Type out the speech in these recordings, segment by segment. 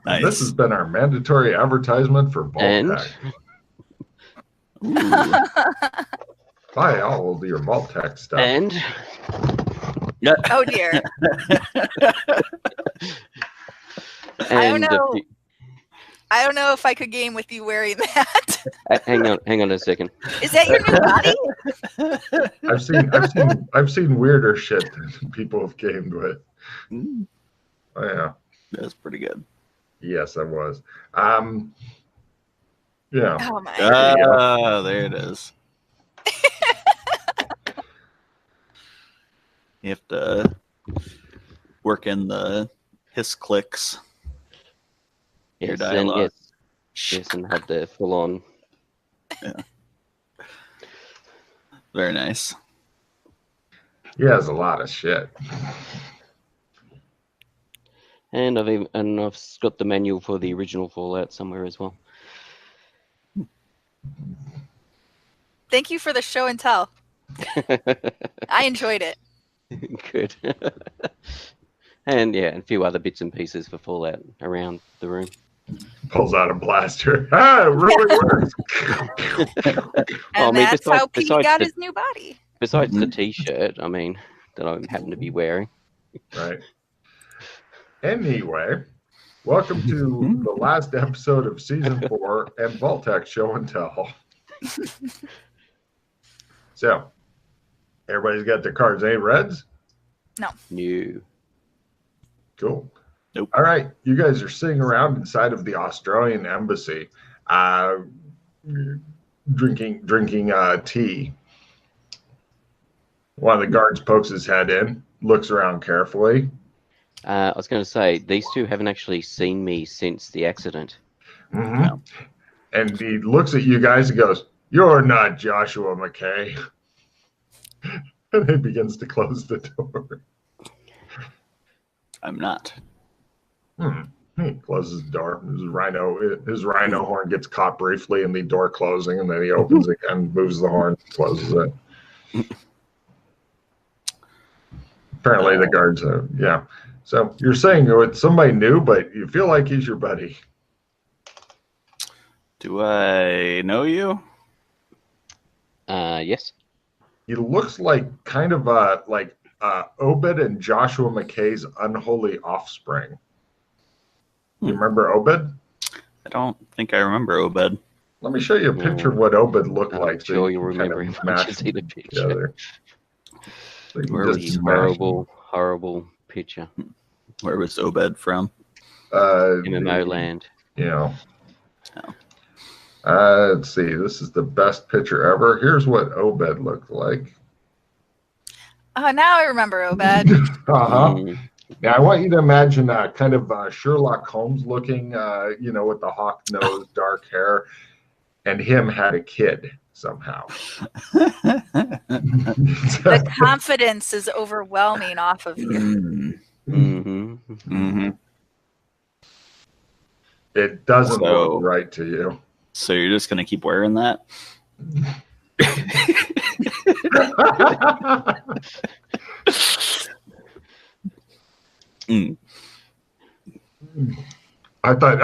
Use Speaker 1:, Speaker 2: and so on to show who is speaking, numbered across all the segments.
Speaker 1: Nice.
Speaker 2: This has been our mandatory advertisement for Vault-Tec. Buy all of your Vault-Tec stuff.
Speaker 3: And
Speaker 4: Oh dear.
Speaker 3: and
Speaker 4: I don't know if I could game with you wearing that.
Speaker 3: hang on a second.
Speaker 4: Is that your new body?
Speaker 2: I've seen weirder shit that people have gamed with. Oh yeah.
Speaker 1: That's pretty good.
Speaker 2: Yes, I was. Yeah.
Speaker 4: Oh my.
Speaker 1: There it is. You have to work in the hiss clicks. Your
Speaker 3: Yes,
Speaker 1: dialogue.
Speaker 3: yes, and have the full on.
Speaker 1: Yeah. Very nice.
Speaker 2: He has a lot of shit.
Speaker 3: And I've got the manual for the original Fallout somewhere as well.
Speaker 4: Thank you for the show and tell. I enjoyed it.
Speaker 3: Good. And yeah, a few other bits and pieces for Fallout around the room.
Speaker 2: Pulls out a blaster. Ah, it really works.
Speaker 4: And that's how Pete got his new body.
Speaker 3: Besides the T-shirt, I mean, that I happen to be wearing.
Speaker 2: Right. Anyway, welcome to the last episode of Season 4 and Vault-Tec Show and Tell. So, everybody's got their cards, eh, Reds?
Speaker 4: No.
Speaker 3: New.
Speaker 2: Cool.
Speaker 1: Nope.
Speaker 2: All right, you guys are sitting around inside of the Australian embassy, drinking tea. One of the guards pokes his head in, looks around carefully.
Speaker 3: I was going to say, these two haven't actually seen me since the accident.
Speaker 2: Mm-hmm. No. And he looks at you guys and goes, "You're not Joshua McKay." And he begins to close the door.
Speaker 1: I'm not.
Speaker 2: He closes the door. His rhino horn gets caught briefly in the door closing, and then he opens it and moves the horn, closes it. Apparently the guards, yeah. So you're saying it's somebody new, but you feel like he's your buddy.
Speaker 1: Do I know you?
Speaker 3: Yes.
Speaker 2: He looks like kind of like Obed and Joshua McKay's unholy offspring. You remember Obed?
Speaker 1: I don't think I remember Obed.
Speaker 2: Let me show you a picture of what Obed looked like.
Speaker 3: I'm sure you'll remember him once you see the picture.
Speaker 2: So
Speaker 3: really horrible picture.
Speaker 1: Where was Obed from?
Speaker 3: MMO land.
Speaker 2: Yeah.
Speaker 1: Oh.
Speaker 2: Let's see. This is the best picture ever. Here's what Obed looked like.
Speaker 4: Oh, now I remember Obed.
Speaker 2: Uh-huh. Now, I want you to imagine kind of Sherlock Holmes looking, with the hawk nose, dark hair, and him had a kid somehow.
Speaker 4: The confidence is overwhelming off of you.
Speaker 2: It doesn't look right to you.
Speaker 1: So you're just going to keep wearing that?
Speaker 2: I thought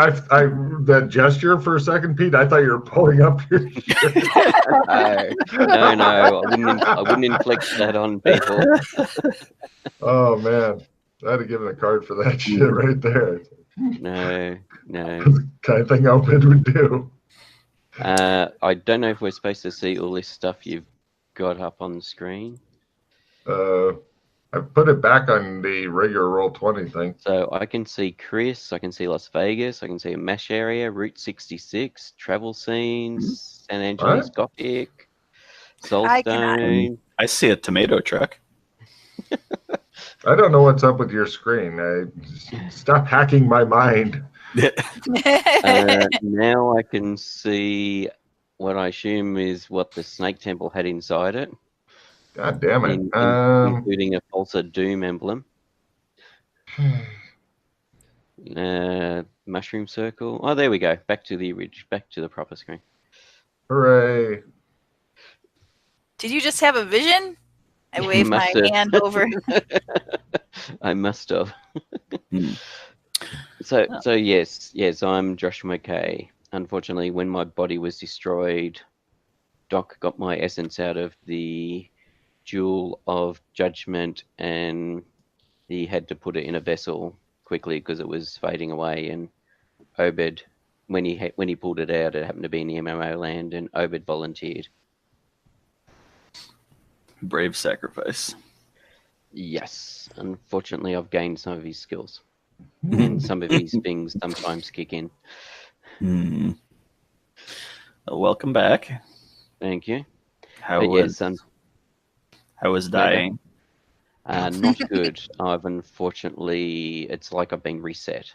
Speaker 2: that gesture for a second, Pete. I thought you were pulling up your shirt.
Speaker 3: No, I wouldn't inflict that on people.
Speaker 2: Oh man, I'd have given a card for that shit right there.
Speaker 3: No.
Speaker 2: The kind of thing Obed would do.
Speaker 3: I don't know if we're supposed to see all this stuff you've got up on the screen.
Speaker 2: I put it back on the regular Roll20 thing.
Speaker 3: So I can see Chris, I can see Las Vegas, I can see a MASH area, Route 66, travel scenes, San Angeles Gothic, Soulstone.
Speaker 1: I see a tomato truck.
Speaker 2: I don't know what's up with your screen. Stop hacking my mind.
Speaker 3: Now I can see what I assume is what the Snake Temple had inside it.
Speaker 2: God damn it.
Speaker 3: Including a Pulsar Doom emblem. Mushroom Circle. Oh, there we go. Back to the proper screen.
Speaker 2: Hooray.
Speaker 4: Did you just have a vision? I waved my hand over.
Speaker 3: I must have.
Speaker 1: Hmm.
Speaker 3: So yes, I'm Joshua McKay. Unfortunately, when my body was destroyed, Doc got my essence out of the jewel of judgment, and he had to put it in a vessel quickly because it was fading away. And Obed, when he pulled it out, it happened to be in the MMO land, and Obed volunteered.
Speaker 1: Brave sacrifice.
Speaker 3: Yes, unfortunately, I've gained some of his skills, and some of his things sometimes kick in.
Speaker 1: Hmm. Well, welcome back.
Speaker 3: Thank you.
Speaker 1: How
Speaker 3: But
Speaker 1: was
Speaker 3: yes,
Speaker 1: how was dying?
Speaker 3: not good. Unfortunately, it's like I've been reset.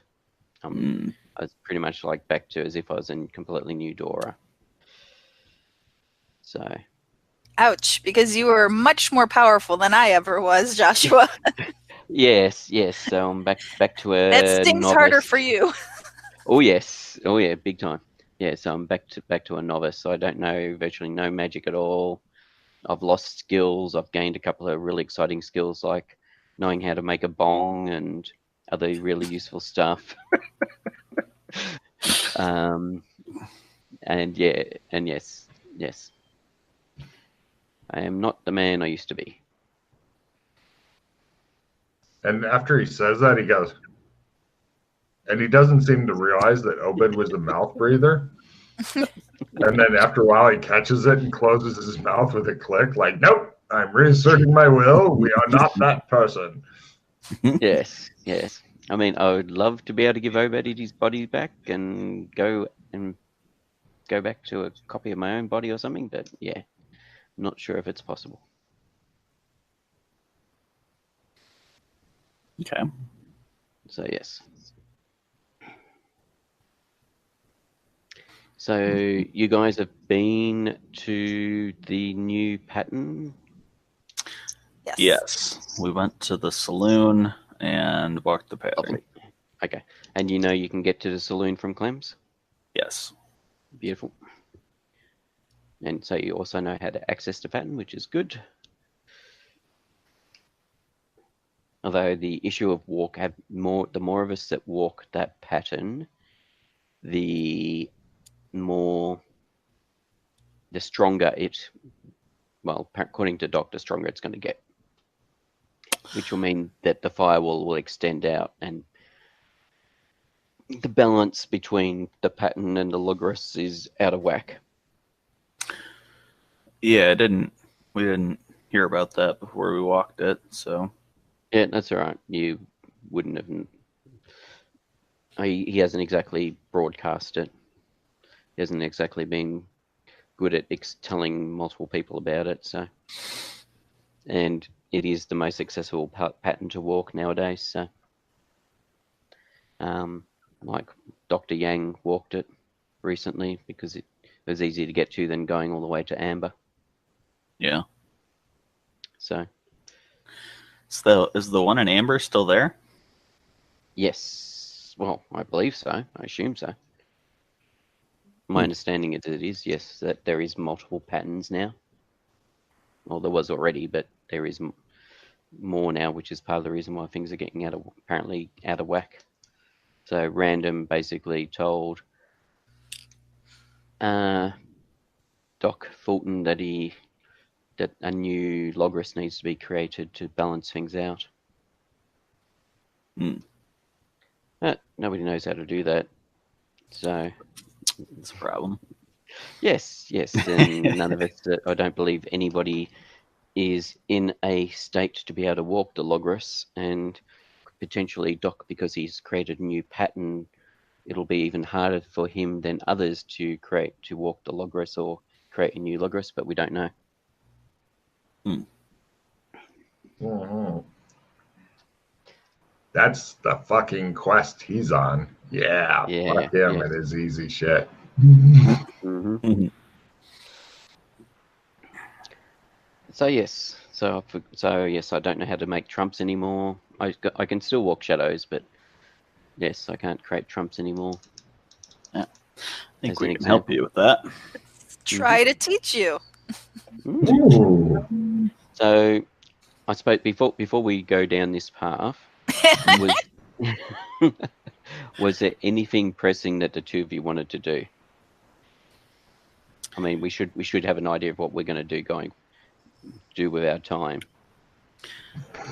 Speaker 1: Hmm.
Speaker 3: I was pretty much like back to as if I was in completely new Dora. So
Speaker 4: Ouch, because you were much more powerful than I ever was, Joshua.
Speaker 3: yes. So I'm back to a
Speaker 4: That stings
Speaker 3: novice.
Speaker 4: harder for you.
Speaker 3: Oh yeah, big time. Yeah, so I'm back to a novice. So I don't know virtually no magic at all. I've lost skills. I've gained a couple of really exciting skills like knowing how to make a bong and other really useful stuff. And yes, I am not the man I used to be.
Speaker 2: And after he says that, he goes, and he doesn't seem to realize that Obed was a mouth breather. And then after a while, he catches it and closes his mouth with a click, like, nope, I'm reasserting my will. We are not that person.
Speaker 3: Yes. I mean, I would love to be able to give Obed his body back and go back to a copy of my own body or something, but yeah, not sure if it's possible.
Speaker 1: Okay.
Speaker 3: So yes. So you guys have been to the new pattern?
Speaker 4: Yes.
Speaker 1: Yes. We went to the saloon and walked the pattern.
Speaker 3: Lovely. Okay. And you can get to the saloon from Clem's?
Speaker 1: Yes.
Speaker 3: Beautiful. And so you also know how to access the pattern, which is good. Although the issue of the more of us that walk that pattern, the stronger according to Doc, the stronger it's going to get. Which will mean that the firewall will extend out and the balance between the pattern and the Logris is out of whack.
Speaker 1: Yeah, we didn't hear about that before we walked it, so.
Speaker 3: Yeah, that's all right. You wouldn't have. He hasn't exactly broadcast it. He hasn't exactly been good at telling multiple people about it. So, and it is the most accessible pattern to walk nowadays. So, like Dr. Yang walked it recently because it was easier to get to than going all the way to Amber.
Speaker 1: Yeah.
Speaker 3: So,
Speaker 1: Is the one in Amber still there?
Speaker 3: yes. Well, I believe so. I assume so. My understanding is that it is, yes, that there is multiple patterns now. Well, there was already, but there is more now, which is part of the reason why things are getting apparently out of whack. So Random basically told Doc Fulton that a new Logris needs to be created to balance things out. But nobody knows how to do that. So
Speaker 1: It's a problem.
Speaker 3: yes, and none of us. I don't believe anybody is in a state to be able to walk the Logris, and potentially Doc, because he's created a new pattern, it'll be even harder for him than others to walk the Logris or create a new Logris, but we don't know.
Speaker 2: Mm-hmm. That's the fucking quest he's on. Yeah, fuck him and his easy shit.
Speaker 3: Mm-hmm. So yes, I don't know how to make trumps anymore. I can still walk shadows, but yes, I can't create trumps anymore.
Speaker 1: Yeah, I think we can help you with that.
Speaker 4: Try to teach you.
Speaker 2: Ooh.
Speaker 3: So I suppose before we go down this path, was there anything pressing that the two of you wanted to do? I mean, we should have an idea of what we're going to do with our time.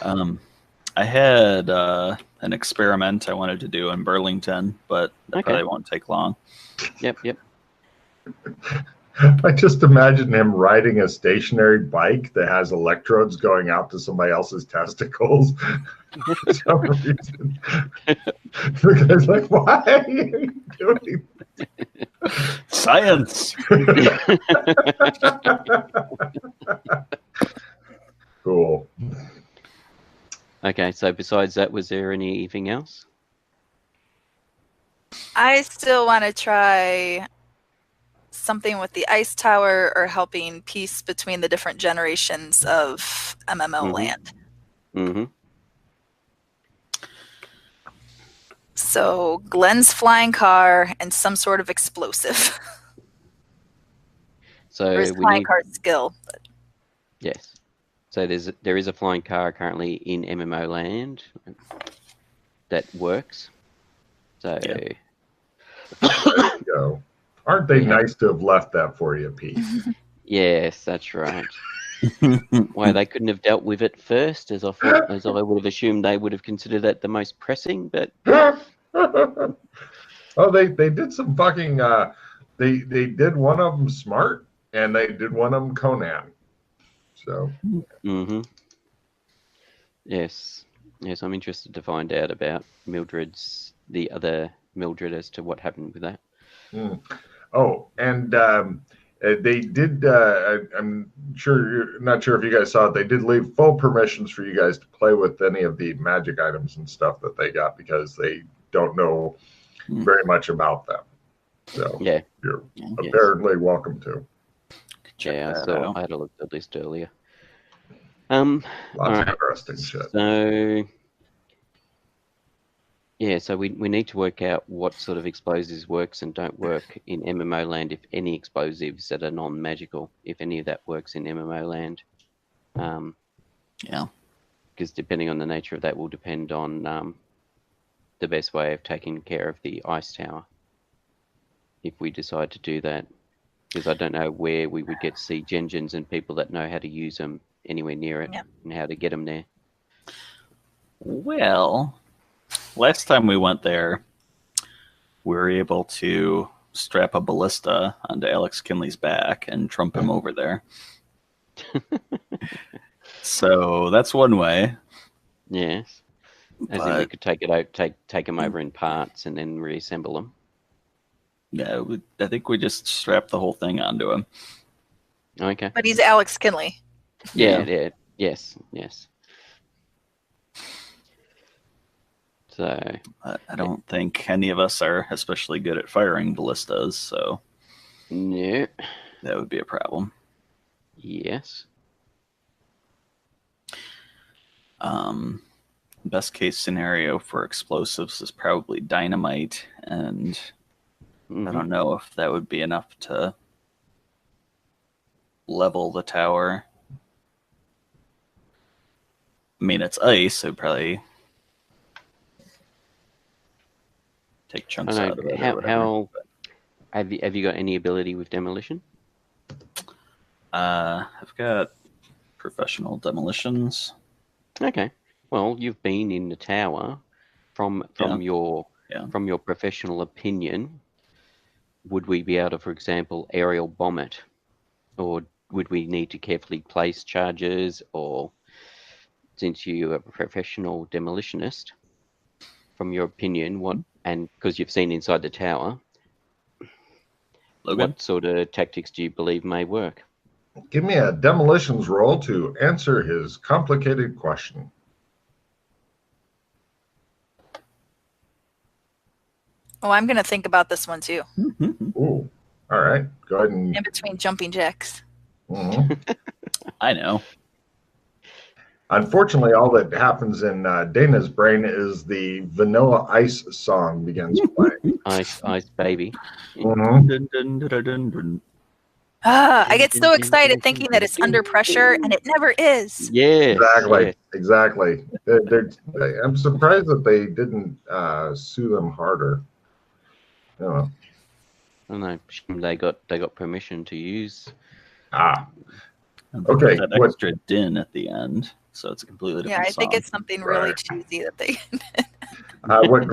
Speaker 1: I had an experiment I wanted to do in Burlington, but that probably won't take long.
Speaker 3: Yep.
Speaker 2: I just imagine him riding a stationary bike that has electrodes going out to somebody else's testicles for some reason. The guy's like, why are you doing
Speaker 1: Science!
Speaker 2: Cool.
Speaker 3: Okay, so besides that, was there anything else?
Speaker 4: I still want to try something with the ice tower or helping piece between the different generations of MMO land.
Speaker 3: Mm-hmm.
Speaker 4: So Glenn's flying car and some sort of explosive.
Speaker 3: So
Speaker 4: or his flying car skill. But...
Speaker 3: Yes. So there is a flying car currently in MMO land that works. So
Speaker 2: there you go. Aren't they nice to have left that for you, Pete?
Speaker 3: Yes, that's right. Why they couldn't have dealt with it first, as I would have assumed they would have considered that the most pressing, but
Speaker 2: oh, they did some fucking they did one of them smart and they did one of them Conan. So
Speaker 3: yes, I'm interested to find out about the other Mildred, as to what happened with that.
Speaker 2: Oh, and they did. I'm not sure if you guys saw it. They did leave full permissions for you guys to play with any of the magic items and stuff that they got, because they don't know very much about them. So you're apparently welcome to.
Speaker 3: Yeah, I had a look at the list earlier.
Speaker 2: Lots of interesting shit.
Speaker 3: So we need to work out what sort of explosives works and don't work in MMO land, if any explosives that are non-magical, if any of that works in MMO land. Because depending on the nature of that will depend on the best way of taking care of the ice tower, if we decide to do that. Because I don't know where we would get to see Genjins and people that know how to use them anywhere near it and how to get them there.
Speaker 1: Well, last time we went there, we were able to strap a ballista onto Alex Kinley's back and trump him over there. So that's one way.
Speaker 3: Yes. As in we could take it out, take them over in parts and then reassemble them.
Speaker 1: Yeah, I think we just strapped the whole thing onto him.
Speaker 3: Okay.
Speaker 4: But he's Alex Kinley.
Speaker 3: Yeah. Yes. So
Speaker 1: I don't think any of us are especially good at firing ballistas, so
Speaker 3: no,
Speaker 1: that would be a problem.
Speaker 3: Yes.
Speaker 1: Best case scenario for explosives is probably dynamite, and I don't know if that would be enough to level the tower. I mean, it's ice, so probably take chunks out of it.
Speaker 3: How have you got any ability with demolition?
Speaker 1: I've got professional demolitions.
Speaker 3: Okay. Well, you've been in the tower. From your professional opinion, would we be able to, for example, aerial bomb it, or would we need to carefully place charges? Or since you are a professional demolitionist, from your opinion, and because you've seen inside the tower,
Speaker 1: Logan?
Speaker 3: What sort of tactics do you believe may work?
Speaker 2: Give me a demolitions roll to answer his complicated question.
Speaker 4: Oh, I'm going to think about this one too.
Speaker 2: Ooh, all right. Go ahead and...
Speaker 4: In between jumping jacks.
Speaker 1: I know.
Speaker 2: Unfortunately, all that happens in Dana's brain is the Vanilla Ice song begins playing.
Speaker 3: Ice, baby.
Speaker 1: Dun, dun, dun, dun, dun.
Speaker 4: I get so excited thinking that it's under pressure, and it never is.
Speaker 3: Yes.
Speaker 2: Exactly. I'm surprised that they didn't sue them harder.
Speaker 3: I don't know. They got permission to use.
Speaker 1: And they
Speaker 2: Okay,
Speaker 1: put that extra din at the end, so it's a completely different
Speaker 4: Yeah, I think
Speaker 1: song.
Speaker 4: it's something really cheesy that they.
Speaker 2: What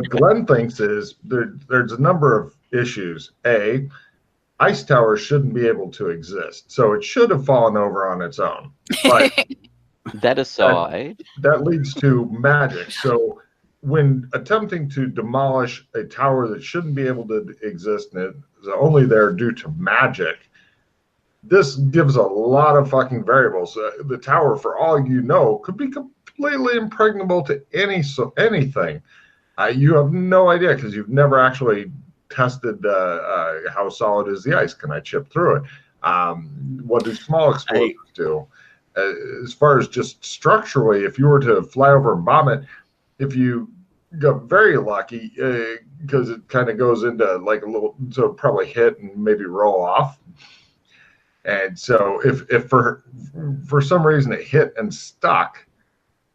Speaker 2: Glenn thinks is there's a number of issues. A, ice towers shouldn't be able to exist, so it should have fallen over on its own. But
Speaker 3: That aside,
Speaker 2: that leads to magic. So when attempting to demolish a tower that shouldn't be able to exist and is only there due to magic, this gives a lot of fucking variables. The tower, for all you know, could be completely impregnable to anything. You have no idea because you've never actually tested how solid is the ice. Can I chip through it? What do small explosives do? As far as just structurally, if you were to fly over and bomb it, if you got very lucky, because it kind of goes into like a little, so it'd probably hit and maybe roll off. And so if for some reason it hit and stuck,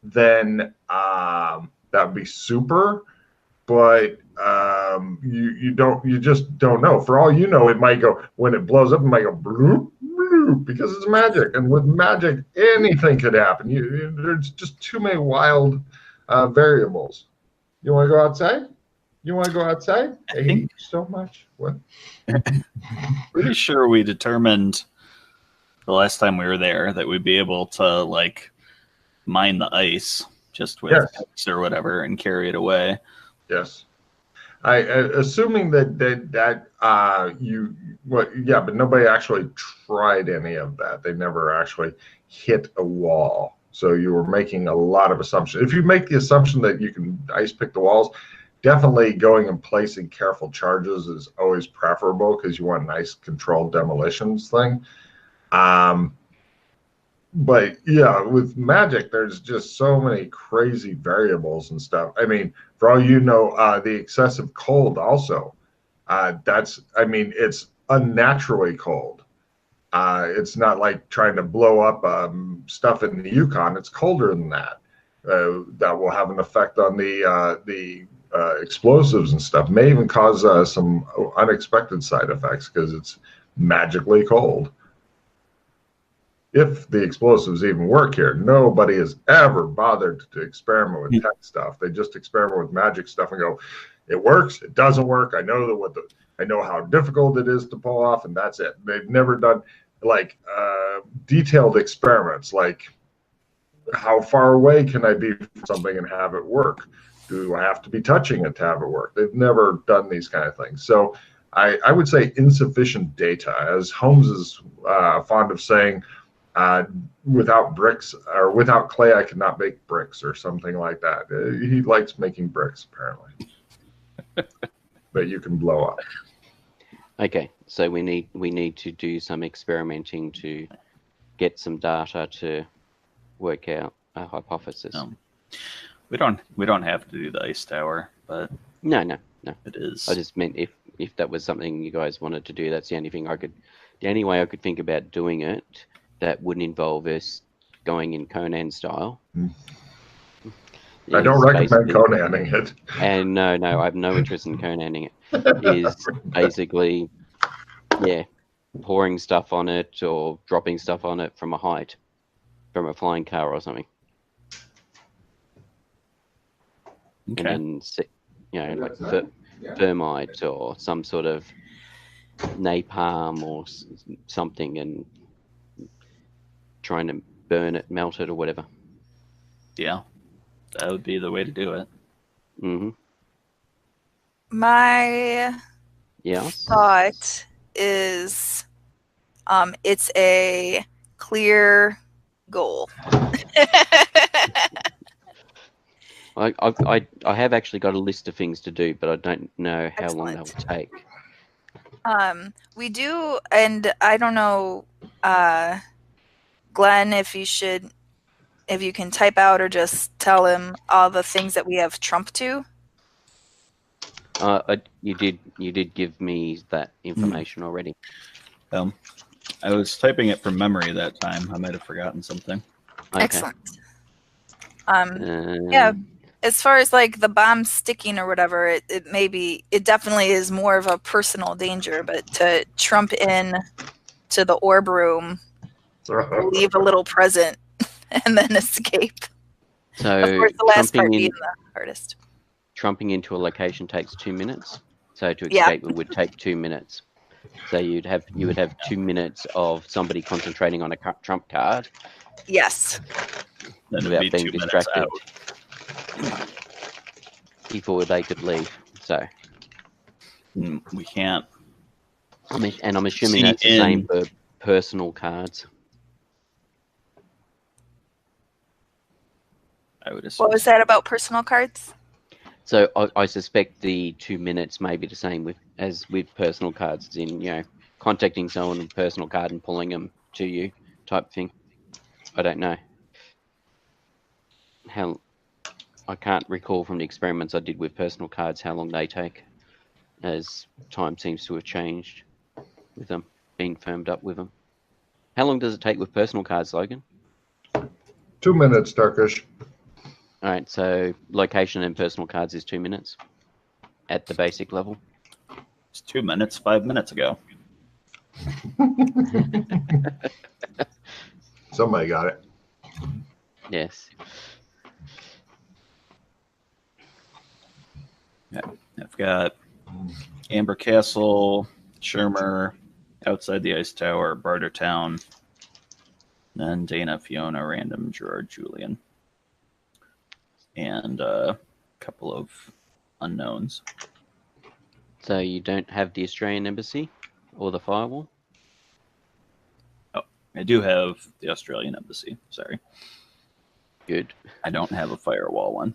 Speaker 2: then that would be super. But you just don't know. For all you know, it might go, when it blows up, it might go bloop, bloop, because it's magic. And with magic, anything could happen. There's just too many wild variables. You want to go outside? I hate you so much. What?
Speaker 1: Pretty sure we determined the last time we were there that we'd be able to like mine the ice just with picks or whatever and carry it away.
Speaker 2: Yes. Assuming that but nobody actually tried any of that. They never actually hit a wall. So you were making a lot of assumptions. If you make the assumption that you can ice pick the walls, definitely going and placing careful charges is always preferable because you want a nice controlled demolitions thing. But yeah, with magic, there's just so many crazy variables and stuff. I mean, for all you know, the excessive cold also. It's unnaturally cold. It's not like trying to blow up stuff in the Yukon. It's colder than that. That will have an effect on the explosives and stuff. May even cause some unexpected side effects because it's magically cold. If the explosives even work here, nobody has ever bothered to experiment with tech stuff. They just experiment with magic stuff and go, it works, it doesn't work. I know how difficult it is to pull off, and that's it. They've never done like detailed experiments, like how far away can I be from something and have it work? Do I have to be touching it to have it work? They've never done these kind of things. So I would say insufficient data, as Holmes is fond of saying. Without bricks or without clay, I cannot make bricks or something like that. He likes making bricks, apparently, that you can blow up.
Speaker 3: Okay, so we need to do some experimenting to get some data to work out a hypothesis.
Speaker 1: We don't have to do the ice tower, but
Speaker 3: no,
Speaker 1: it is.
Speaker 3: I just meant if that was something you guys wanted to do, that's the only way I could think about doing it. That wouldn't involve us going in Conan style.
Speaker 2: I don't recommend Conaning it.
Speaker 3: And no, I have no interest in Conaning it. Is basically, pouring stuff on it or dropping stuff on it from a height, from a flying car or something.
Speaker 1: Okay.
Speaker 3: And then, like thermite or some sort of napalm or something, and trying to burn it, melt it, or whatever.
Speaker 1: Yeah, that would be the way to do it.
Speaker 3: Mm-hmm.
Speaker 4: My
Speaker 3: Yes.
Speaker 4: thought is it's a clear goal.
Speaker 3: I have actually got a list of things to do, but I don't know how long that will take.
Speaker 4: We do, and I don't know, Glenn, if you can type out or just tell him all the things that we have Trump to.
Speaker 3: You did give me that information already.
Speaker 1: I was typing it from memory that time. I might have forgotten something.
Speaker 3: Okay.
Speaker 4: Excellent. Yeah. As far as like the bomb sticking or whatever, it definitely is more of a personal danger, but to trump in to the orb room, leave a little present, and then escape.
Speaker 3: So
Speaker 4: of course, the last part being the hardest.
Speaker 3: Trumping into a location takes 2 minutes. So to escape it would take 2 minutes. So you would have 2 minutes of somebody concentrating on a trump card.
Speaker 4: Yes.
Speaker 1: Then
Speaker 3: without
Speaker 1: it'd be
Speaker 3: being
Speaker 1: 2 minutes
Speaker 3: distracted.
Speaker 1: out.
Speaker 3: Before they could leave. So
Speaker 1: we can't.
Speaker 3: I'm assuming that's the same for personal cards.
Speaker 1: I would assume.
Speaker 4: What was that about personal cards?
Speaker 3: So I suspect the 2 minutes may be the same as with personal cards, as in, contacting someone with a personal card and pulling them to you type thing. I don't know. I can't recall from the experiments I did with personal cards how long they take, as time seems to have changed with them being firmed up with them. How long does it take with personal cards, Logan?
Speaker 2: 2 minutes, Turkish.
Speaker 3: All right, so location and personal cards is 2 minutes at the basic level.
Speaker 1: It's 2 minutes, 5 minutes ago.
Speaker 2: Somebody got it.
Speaker 3: Yes.
Speaker 1: Yeah, I've got Amber Castle, Shermer, Outside the Ice Tower, Bartertown, then Dana, Fiona, Random, Gerard, Julian, and a couple of unknowns.
Speaker 3: So you don't have the Australian Embassy or the firewall?
Speaker 1: Oh, I do have the Australian Embassy. Sorry.
Speaker 3: Good.
Speaker 1: I don't have a firewall one.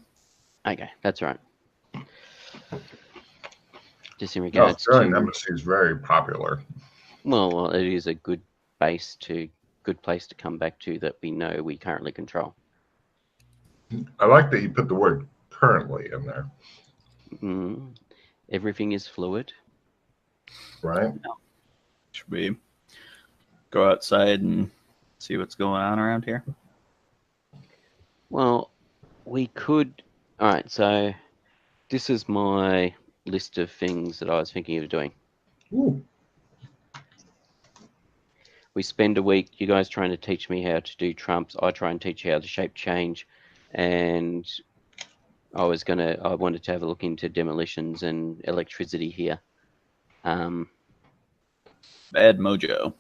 Speaker 3: Okay, that's right. Just in
Speaker 2: The
Speaker 3: regards
Speaker 2: Australian Embassy is very popular.
Speaker 3: Well, it is a good place to come back to that we know we currently control.
Speaker 2: I like that you put the word currently in there.
Speaker 3: Everything is fluid.
Speaker 2: Right?
Speaker 1: Should we go outside and see what's going on around here?
Speaker 3: Well, we could. All right, so this is my list of things that I was thinking of doing.
Speaker 2: Ooh.
Speaker 3: We spend a week, you guys trying to teach me how to do trumps. I try and teach you how to shape change. And I wanted to have a look into demolitions and electricity here.
Speaker 1: Bad mojo.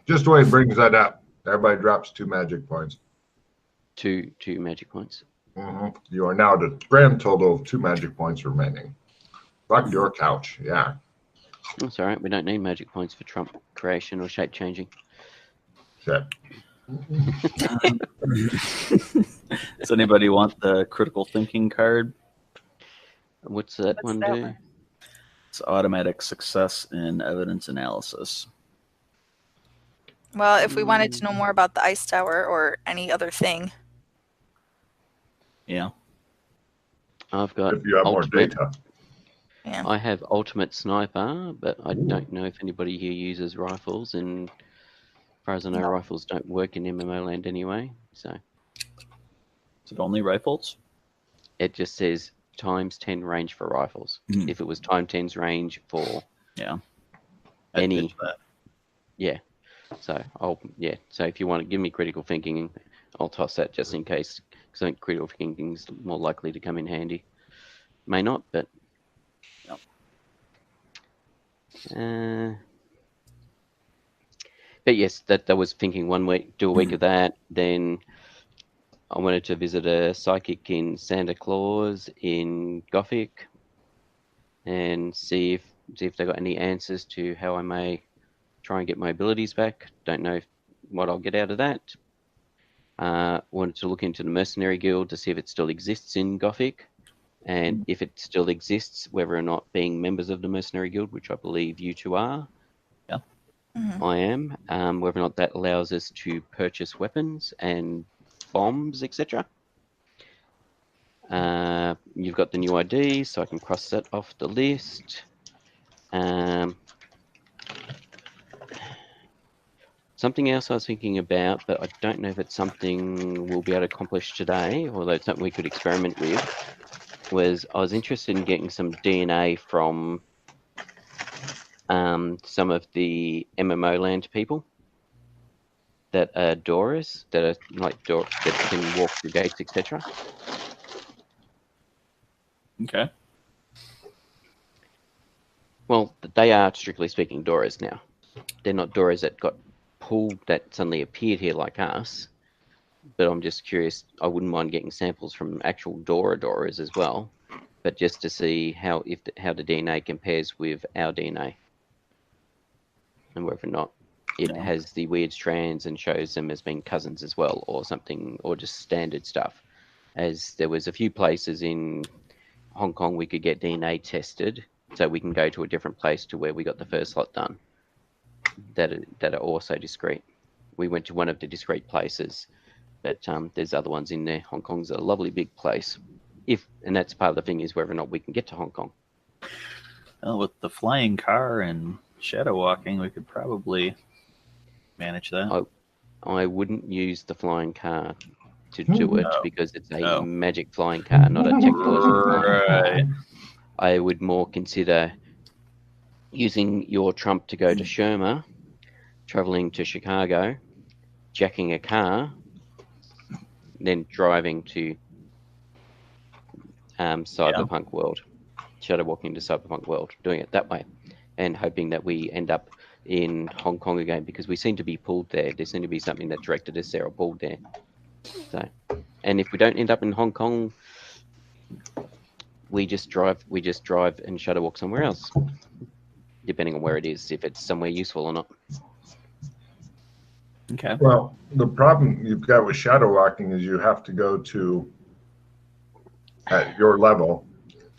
Speaker 2: Just the way he brings that up. Everybody drops 2 magic points.
Speaker 3: Two magic points.
Speaker 2: You are now the grand total of 2 magic points remaining. Fuck your couch. Yeah.
Speaker 3: That's all right. We don't need magic points for trump creation or shape changing.
Speaker 2: Shit.
Speaker 1: Does anybody want the critical thinking card?
Speaker 3: What's that one do?
Speaker 1: It's automatic success in evidence analysis.
Speaker 4: Well, if we wanted to know more about the ice tower or any other thing.
Speaker 1: Yeah.
Speaker 3: I've got
Speaker 2: if you have more data.
Speaker 4: Yeah.
Speaker 3: I have ultimate sniper, but I don't know if anybody here uses rifles, and as far as I know, rifles don't work in MMO land anyway. So
Speaker 1: is it only rifles?
Speaker 3: It just says ×10 range for rifles. If it was ×10's range for any, So So if you want to give me critical thinking, I'll toss that just in case, because I think critical thinking is more likely to come in handy. May not, but. But yes, that was thinking 1 week, do a week of that. Then I wanted to visit a psychic in Santa Claus in Gothic and see if they got any answers to how I may try and get my abilities back. Don't know what I'll get out of that. Wanted to look into the Mercenary Guild to see if it still exists in Gothic, and if it still exists, whether or not being members of the Mercenary Guild, which I believe you two are.
Speaker 1: Yeah.
Speaker 3: I am. Whether or not that allows us to purchase weapons and bombs, etc. You've got the new ID, so I can cross that off the list. Something else I was thinking about, but I don't know if it's something we'll be able to accomplish today, although it's something we could experiment with, was I was interested in getting some DNA from some of the MMO land people that are doors, that are like that can walk through gates, etc.
Speaker 1: Okay.
Speaker 3: Well, they are, strictly speaking, Doras now. They're not Doras that got pulled, that suddenly appeared here like us. But I'm just curious. I wouldn't mind getting samples from actual Doras as well, but just to see how the DNA compares with our DNA, and whether or not it has the weird strands and shows them as being cousins as well, or something, or just standard stuff. As there was a few places in Hong Kong we could get DNA tested, so we can go to a different place to where we got the first lot done that are also discreet. We went to one of the discreet places, but there's other ones in there. Hong Kong's a lovely big place. And that's part of the thing, is whether or not we can get to Hong Kong.
Speaker 1: Well, with the flying car and shadow walking, we could probably manage that.
Speaker 3: I wouldn't use the flying car to do it because it's a magic flying car, not a technology flying car. I would more consider using your Trump to go to Sherma, traveling to Chicago, jacking a car, then driving to Cyberpunk World, shadow walking to Cyberpunk World, doing it that way, and hoping that we end up in Hong Kong again, because we seem to be pulled there. There seemed to be something that directed us there or pulled there. So, and if we don't end up in Hong Kong, we just drive and shadow walk somewhere else, depending on where it is, if it's somewhere useful or not.
Speaker 1: Okay.
Speaker 2: Well, the problem you've got with shadow walking is you have to go to, at your level,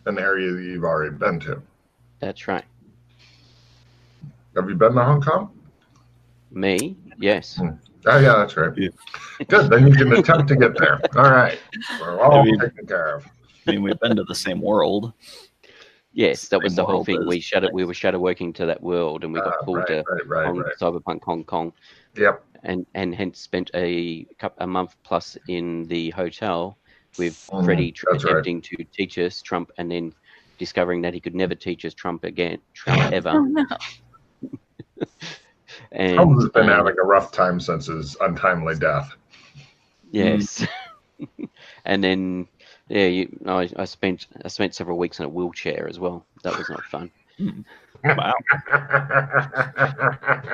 Speaker 2: an area that you've already been to.
Speaker 3: That's right.
Speaker 2: Have you been to Hong Kong?
Speaker 3: Me? Yes.
Speaker 2: Oh, yeah, that's right.
Speaker 1: Yeah.
Speaker 2: Good. Then you can attempt to get there. All right. We're all taken care of.
Speaker 1: I mean, we've been to the same world.
Speaker 3: Yes, that was the whole thing. We were shadow working to that world, and we got pulled to Cyberpunk Hong Kong.
Speaker 2: Yep.
Speaker 3: And hence spent a month plus in the hotel with Freddie attempting to teach us Trump, and then discovering that he could never teach us Trump ever.
Speaker 4: Oh, no.
Speaker 3: And
Speaker 2: Holmes has been having a rough time since his untimely death.
Speaker 3: Yes. And then I spent several weeks in a wheelchair as well. That was not fun.
Speaker 1: Wow.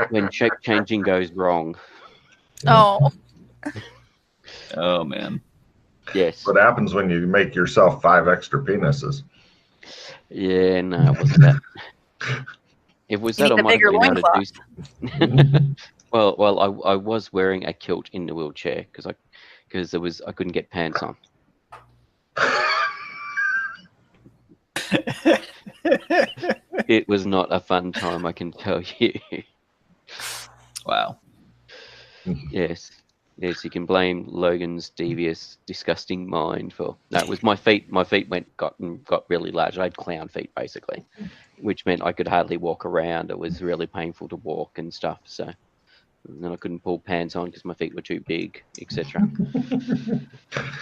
Speaker 3: When shape changing goes wrong.
Speaker 4: Oh.
Speaker 1: Oh man.
Speaker 3: Yes.
Speaker 2: What happens when you make yourself 5 extra penises?
Speaker 3: Yeah, no, it wasn't that. If it was that, I might have been able to do. Well, I was wearing a kilt in the wheelchair because I couldn't get pants on. It was not a fun time, I can tell you.
Speaker 1: Wow.
Speaker 3: Yes, you can blame Logan's devious, disgusting mind for that. Was my feet? My feet got really large. I had clown feet basically, which meant I could hardly walk around. It was really painful to walk and stuff. So, and then I couldn't pull pants on because my feet were too big, etc.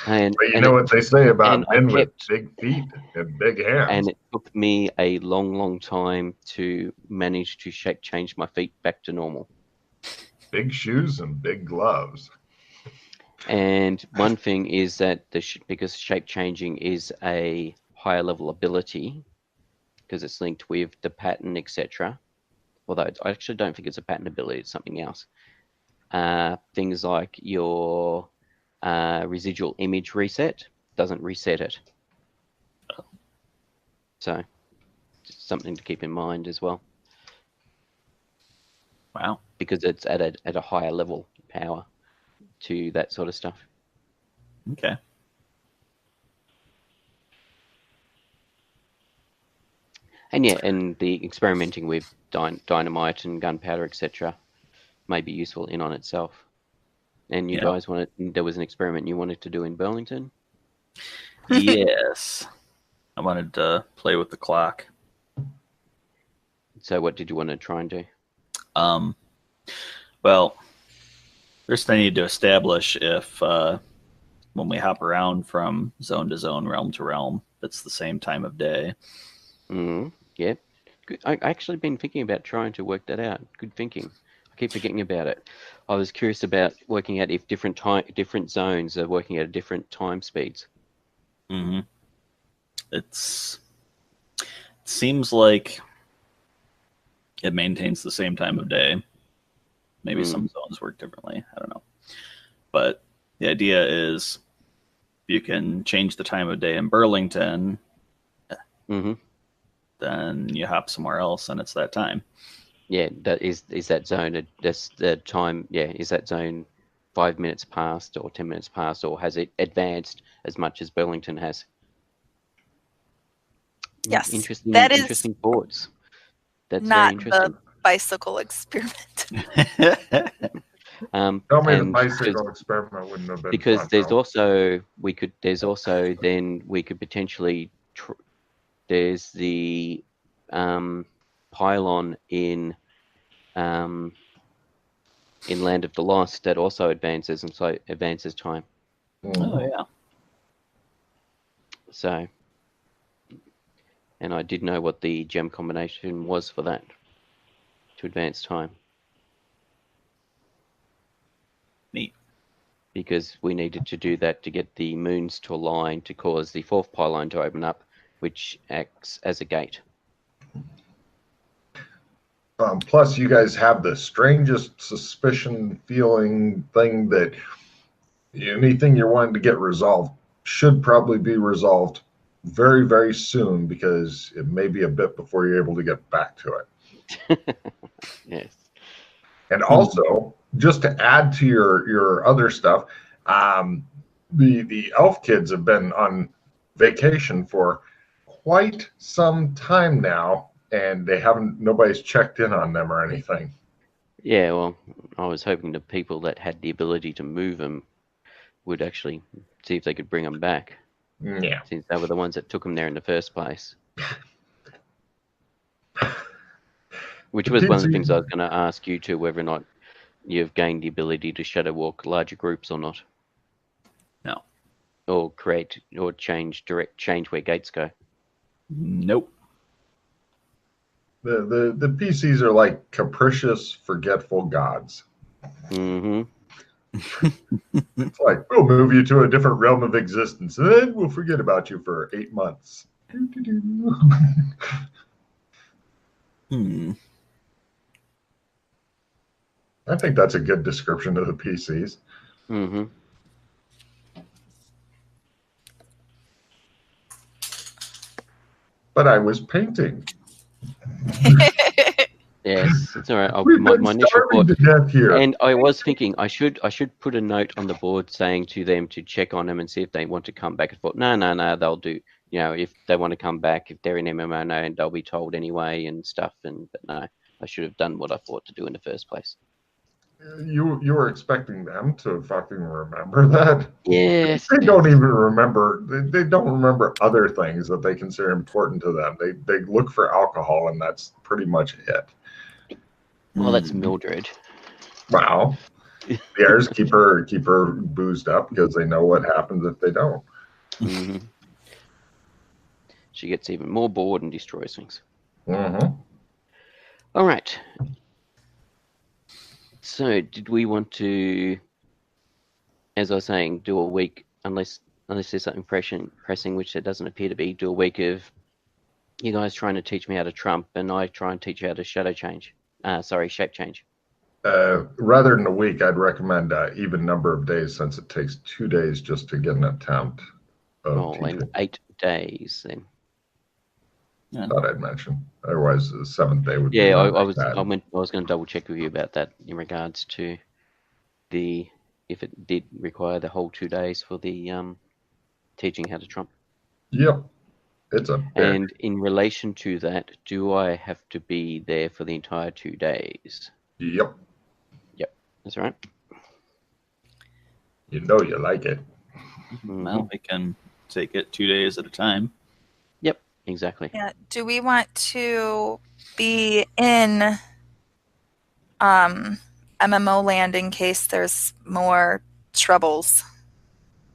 Speaker 2: But you know what they say about men with big feet and big hands.
Speaker 3: And it took me a long, long time to manage to change my feet back to normal.
Speaker 2: Big shoes and big gloves.
Speaker 3: And one thing is that because shape changing is a higher level ability, because it's linked with the pattern, etc. Although I actually don't think it's a pattern ability; it's something else. Things like your residual image reset doesn't reset it. So, just something to keep in mind as well.
Speaker 1: Wow.
Speaker 3: Because it's at a higher level power to that sort of stuff.
Speaker 1: Okay.
Speaker 3: And and the experimenting with dynamite and gunpowder, etc., may be useful in on itself. And you guys there was an experiment you wanted to do in Burlington?
Speaker 1: Yes. I wanted to play with the clock.
Speaker 3: So what did you want to try and do?
Speaker 1: Well, First, I need to establish if when we hop around from zone to zone, realm to realm, it's the same time of day.
Speaker 3: Yeah. I actually been thinking about trying to work that out. Good thinking. I keep forgetting about it. I was curious about working out if different zones are working at different time speeds.
Speaker 1: Mm-hmm. It seems like it maintains the same time of day. Maybe some zones work differently. I don't know. But the idea is you can change the time of day in Burlington, then you hop somewhere else and it's that time.
Speaker 3: Yeah, that is that zone. That's the time. Yeah, is that zone 5 minutes past or 10 minutes past, or has it advanced as much as Burlington has?
Speaker 4: Yes,
Speaker 3: interesting.
Speaker 4: That is
Speaker 3: interesting thoughts. That's
Speaker 4: not
Speaker 3: very interesting.
Speaker 4: the bicycle experiment.
Speaker 2: Tell me the bicycle experiment wouldn't have been
Speaker 3: because
Speaker 2: fun,
Speaker 3: there's
Speaker 2: though.
Speaker 3: also we could potentially there's the pylon in Land of the Lost that also advances and so advances time.
Speaker 1: Oh yeah.
Speaker 3: So, and I did know what the gem combination was for that to advance time.
Speaker 1: Neat.
Speaker 3: Because we needed to do that to get the moons to align to cause the fourth pylon to open up, which acts as a gate.
Speaker 2: Plus, you guys have the strangest suspicion feeling thing that anything you're wanting to get resolved should probably be resolved very, very soon, because it may be a bit before you're able to get back to it.
Speaker 3: Yes.
Speaker 2: And also, just to add to your other stuff, the elf kids have been on vacation for quite some time now, and nobody's checked in on them or anything.
Speaker 3: Yeah, well, I was hoping the people that had the ability to move them would actually see if they could bring them back.
Speaker 2: Yeah.
Speaker 3: Since they were the ones that took them there in the first place. Which was one of the things I was going to ask you too, whether or not you've gained the ability to shadow walk larger groups or not.
Speaker 1: No.
Speaker 3: Or create or change where gates go.
Speaker 1: Nope.
Speaker 2: The PCs are like capricious, forgetful gods.
Speaker 3: Mm-hmm.
Speaker 2: It's like, we'll move you to a different realm of existence, and then we'll forget about you for 8 months. I think that's a good description of the PCs.
Speaker 3: Mm-hmm.
Speaker 2: But I was painting.
Speaker 3: Yes, it's all right.
Speaker 2: My initial thought, to death here.
Speaker 3: And I was thinking I should put a note on the board saying to them to check on them and see if they want to come back and forth. No, they'll do. You know, if they want to come back, if they're in MMO, no, and they'll be told anyway and stuff. But no, I should have done what I thought to do in the first place.
Speaker 2: You were expecting them to fucking remember that?
Speaker 3: Yes.
Speaker 2: They don't even remember. They don't remember other things that they consider important to them. They look for alcohol, and that's pretty much it.
Speaker 3: Well, that's Mildred.
Speaker 2: Wow. The heirs keep her boozed up because they know what happens if they don't.
Speaker 3: Mm-hmm. She gets even more bored and destroys things.
Speaker 2: Mm-hmm.
Speaker 3: All right. So, did we want to, as I was saying, do a week, unless there's something pressing, which there doesn't appear to be, do a week of you guys trying to teach me how to trump, and I try and teach you how to shape change.
Speaker 2: Rather than a week, I'd recommend even number of days, since it takes 2 days just to get an attempt of teaching.
Speaker 3: In 8 days then.
Speaker 2: Yeah. Thought I'd mention. Otherwise, the 7th day would be.
Speaker 3: Yeah, I was going to double check with you about that in regards to if it did require the whole 2 days for the teaching how to trump.
Speaker 2: Yep.
Speaker 3: And in relation to that, do I have to be there for the entire 2 days?
Speaker 2: Yep.
Speaker 3: That's right.
Speaker 2: You know you like it.
Speaker 1: Well, we can take it 2 days at a time.
Speaker 3: Yep, exactly.
Speaker 4: Yeah. Do we want to be in at MMO land in case there's more troubles.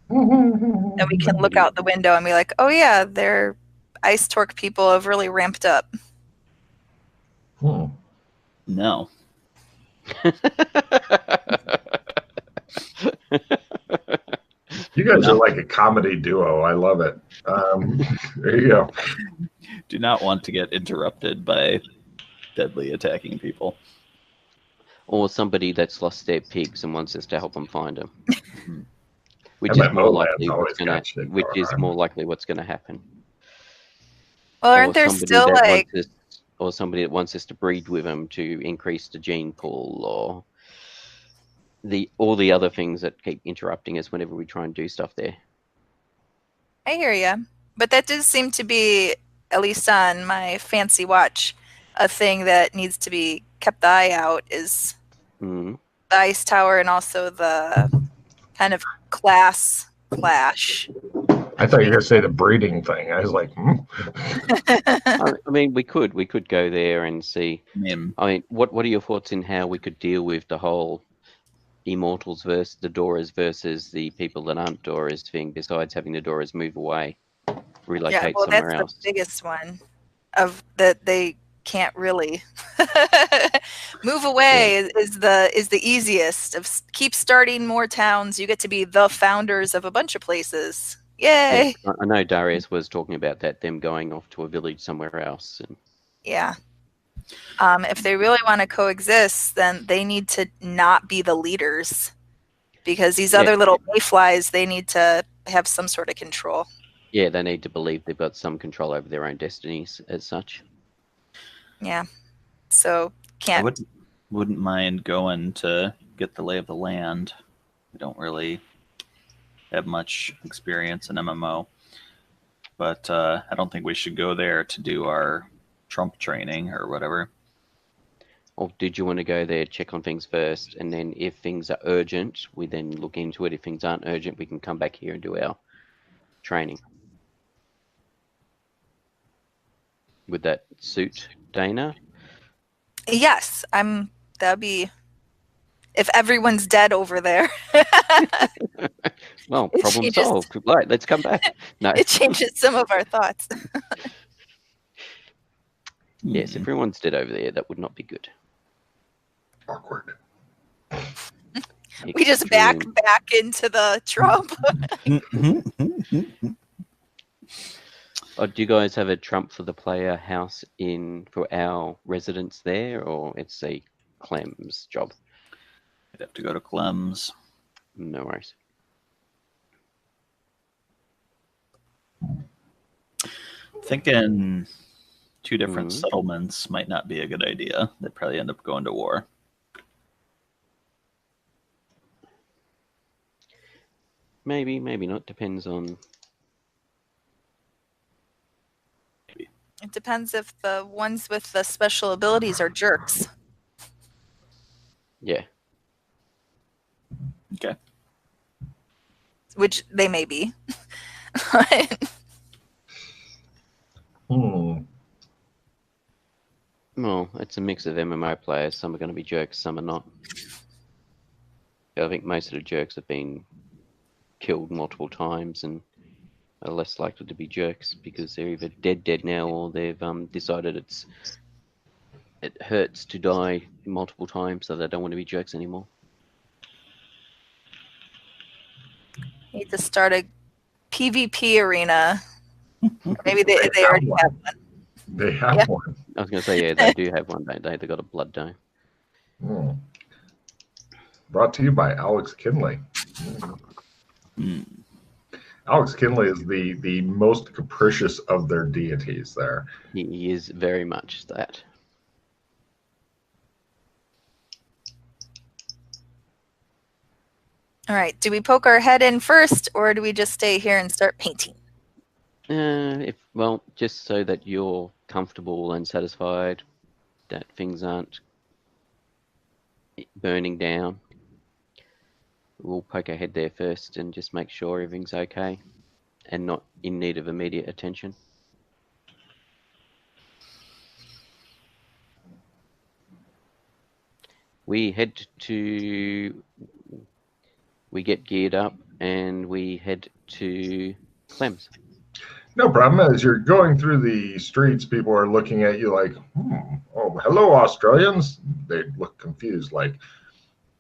Speaker 4: And we can look out the window and be like, oh yeah, their ice torque people have really ramped up.
Speaker 1: No.
Speaker 2: You guys are like a comedy duo. I love it. There you go.
Speaker 1: Do not want to get interrupted by deadly attacking people.
Speaker 3: Or somebody that's lost their pigs and wants us to help them find them. Which is more likely what's going to happen.
Speaker 4: Well, aren't there still like...
Speaker 3: Or somebody that wants us to breed with them to increase the gene pool, or all the other things that keep interrupting us whenever we try and do stuff there.
Speaker 4: I hear you. But that does seem to be, at least on my fancy watch, a thing that needs to be kept the eye out is the ice tower and also the kind of class clash.
Speaker 2: I thought you were going to say the breeding thing. I was like,
Speaker 3: I mean, we could go there and see. I mean, what are your thoughts in how we could deal with the whole immortals versus the Doras versus the people that aren't Doras thing, besides having the Doras move away, relocate somewhere else?
Speaker 4: That's the biggest one of that they can't really move away. Is the easiest of keep starting more towns. You get to be the founders of a bunch of places. Yay!
Speaker 3: Yeah, I know Darius was talking about that, them going off to a village somewhere else.
Speaker 4: Yeah. If they really want to coexist, then they need to not be the leaders, because these other little mayflies, they need to have some sort of control.
Speaker 3: Yeah, they need to believe they've got some control over their own destinies as such.
Speaker 4: Yeah. So Cant.
Speaker 1: I wouldn't mind going to get the lay of the land. We don't really have much experience in MMO, but I don't think we should go there to do our Trump training or whatever.
Speaker 3: Or did you want to go there, check on things first, and then if things are urgent, we then look into it. If things aren't urgent, we can come back here and do our training. Would that suit Dana?
Speaker 4: Yes, that'd be if everyone's dead over there.
Speaker 3: Well, problem solved. Right, let's come back. No.
Speaker 4: It changes some of our thoughts.
Speaker 3: Yes, if everyone's dead over there, that would not be good.
Speaker 2: Awkward.
Speaker 4: We just back into the Trump.
Speaker 3: Do you guys have a Trump for the player house for our residents there, or it's a Clem's job?
Speaker 1: I'd have to go to Clem's.
Speaker 3: No worries.
Speaker 1: Thinking 2 different settlements might not be a good idea. They'd probably end up going to war.
Speaker 3: Maybe, maybe not. Depends on...
Speaker 4: It depends if the ones with the special abilities are jerks.
Speaker 3: Yeah.
Speaker 1: Okay.
Speaker 4: Which they may be.
Speaker 3: Well, it's a mix of MMO players. Some are going to be jerks, some are not. I think most of the jerks have been killed multiple times and are less likely to be jerks because they're either dead now, or they've decided it hurts to die multiple times, so they don't want to be jerks anymore.
Speaker 4: Need to start a PvP arena. Maybe they already have one.
Speaker 2: They have one.
Speaker 3: I was going to say, yeah, they do have one, don't they? They've got a blood dome.
Speaker 2: Brought to you by Alex Kinley. Alex Kinley is the most capricious of their deities there.
Speaker 3: He is very much that.
Speaker 4: All right. Do we poke our head in first, or do we just stay here and start painting?
Speaker 3: Well, just so that you're comfortable and satisfied that things aren't burning down. We'll poke our head there first and just make sure everything's okay and not in need of immediate attention. we get geared up and we head to Clem's.
Speaker 2: No problem. As you're going through the streets, people are looking at you like, oh, hello, Australians. They look confused, like,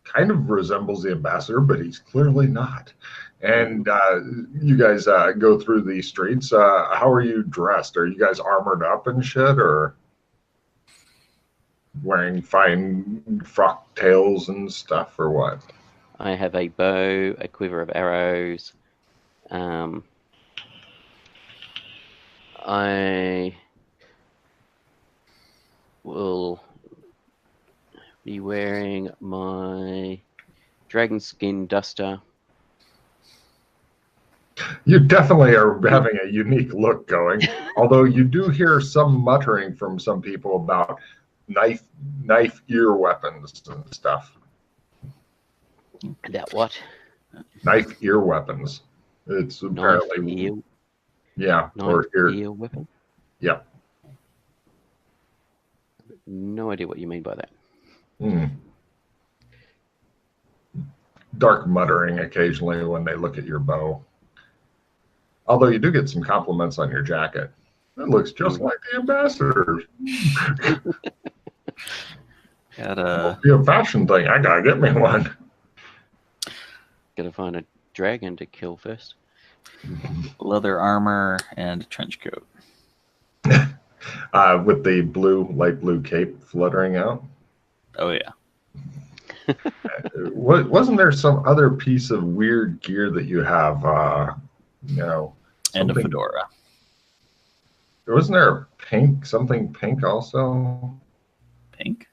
Speaker 2: kind of resembles the ambassador, but he's clearly not. And you guys go through the streets. How are you dressed? Are you guys armored up and shit, or wearing fine frock tails and stuff, or what?
Speaker 3: I have a bow, a quiver of arrows. I will be wearing my dragon skin duster.
Speaker 2: You definitely are having a unique look going, although you do hear some muttering from some people about knife ear weapons and stuff.
Speaker 3: That what?
Speaker 2: Knife ear weapons. It's apparently
Speaker 3: Knife ear weapon.
Speaker 2: Yeah.
Speaker 3: No idea what you mean by that.
Speaker 2: Dark muttering occasionally when they look at your bow. Although you do get some compliments on your jacket. It looks just like the ambassador. It'll be a fashion thing. I gotta get me one.
Speaker 3: Gotta find a dragon to kill first.
Speaker 1: Leather armor and a trench coat.
Speaker 2: With the light blue cape fluttering out.
Speaker 1: Oh yeah.
Speaker 2: Wasn't there some other piece of weird gear that you have?
Speaker 1: And a fedora.
Speaker 2: Wasn't there something pink also?
Speaker 1: Pink?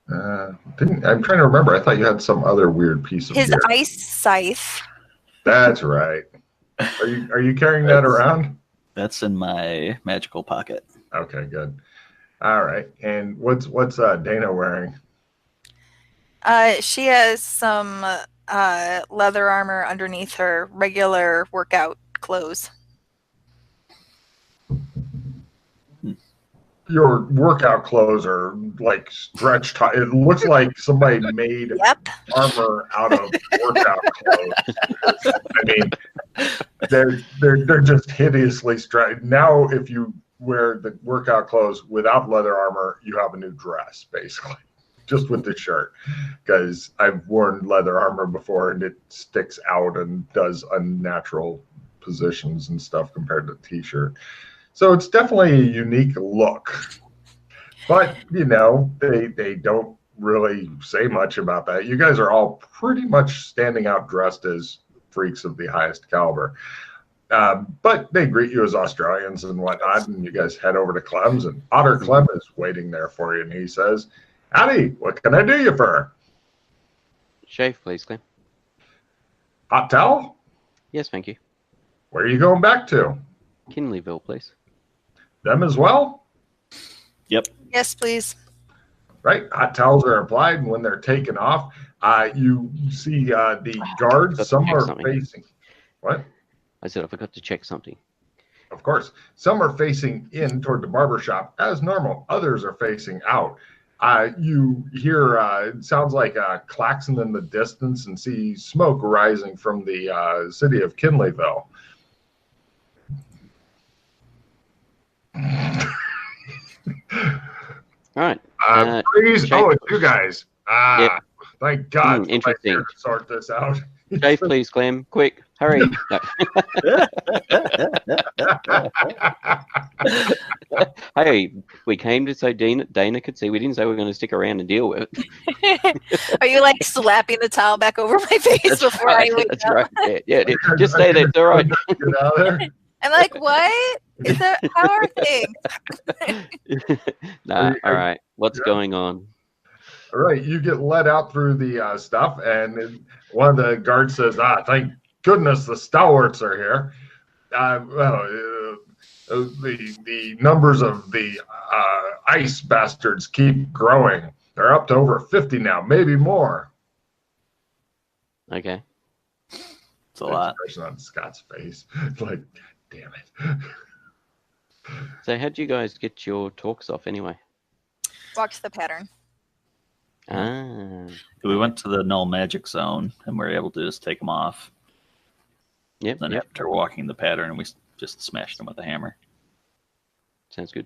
Speaker 2: I'm trying to remember. I thought you had some other weird piece of
Speaker 4: his
Speaker 2: gear.
Speaker 4: ice scythe.
Speaker 2: That's right. Are you carrying that around?
Speaker 1: That's in my magical pocket.
Speaker 2: Okay, good. All right. And what's Dana wearing?
Speaker 4: She has some leather armor underneath her regular workout clothes.
Speaker 2: Your workout clothes are like stretched. It looks like somebody made armor out of workout clothes. I mean, they're just hideously stretched. Now, if you wear the workout clothes without leather armor, you have a new dress, basically, just with the shirt. Because I've worn leather armor before, and it sticks out and does unnatural positions and stuff compared to t-shirt. So it's definitely a unique look. But, they don't really say much about that. You guys are all pretty much standing out dressed as freaks of the highest caliber. But they greet you as Australians and whatnot, and you guys head over to Clem's, and Otter Clem is waiting there for you, and he says, "Howdy, what can I do you for?"
Speaker 3: Shave, please, Clem.
Speaker 2: Hot towel?
Speaker 3: Yes, thank you.
Speaker 2: Where are you going back to?
Speaker 3: Kinleyville, please.
Speaker 2: Them as well?
Speaker 1: Yep.
Speaker 4: Yes, please.
Speaker 2: Right. Hot towels are applied, and when they're taken off, you see the guards. Some are facing. What?
Speaker 3: I said I forgot to check something.
Speaker 2: Of course. Some are facing in toward the barber shop as normal. Others are facing out. You hear it sounds like a klaxon in the distance and see smoke rising from the city of Kinleyville.
Speaker 3: All right.
Speaker 2: Please. Oh, it's you guys.
Speaker 3: Yep.
Speaker 2: Thank God.
Speaker 3: Interesting.
Speaker 2: To sort this out.
Speaker 3: Shave, please, Clem. Quick, hurry. Hey, we came to so Dana could see. We didn't say we were going to stick around and deal with it.
Speaker 4: Are you like slapping the towel back over my face before I wake
Speaker 3: That's
Speaker 4: up?
Speaker 3: right. Yeah. Just stay there. It's all right.
Speaker 2: Get out of there.
Speaker 4: I'm like, what? Is that how are things?
Speaker 3: Nah, all right. What's going on?
Speaker 2: All right, you get let out through the stuff, and one of the guards says, thank goodness the stalwarts are here. The numbers of the ice bastards keep growing. They're up to over 50 now, maybe more.
Speaker 3: Okay.
Speaker 1: It's a lot.
Speaker 2: Expression on Scott's face. It's like, damn it.
Speaker 3: So how'd you guys get your talks off anyway?
Speaker 4: Watch the pattern.
Speaker 1: We went to the null magic zone, and we were able to just take them off.
Speaker 3: Yep.
Speaker 1: Then after walking the pattern, we just smashed them with a hammer.
Speaker 3: Sounds good.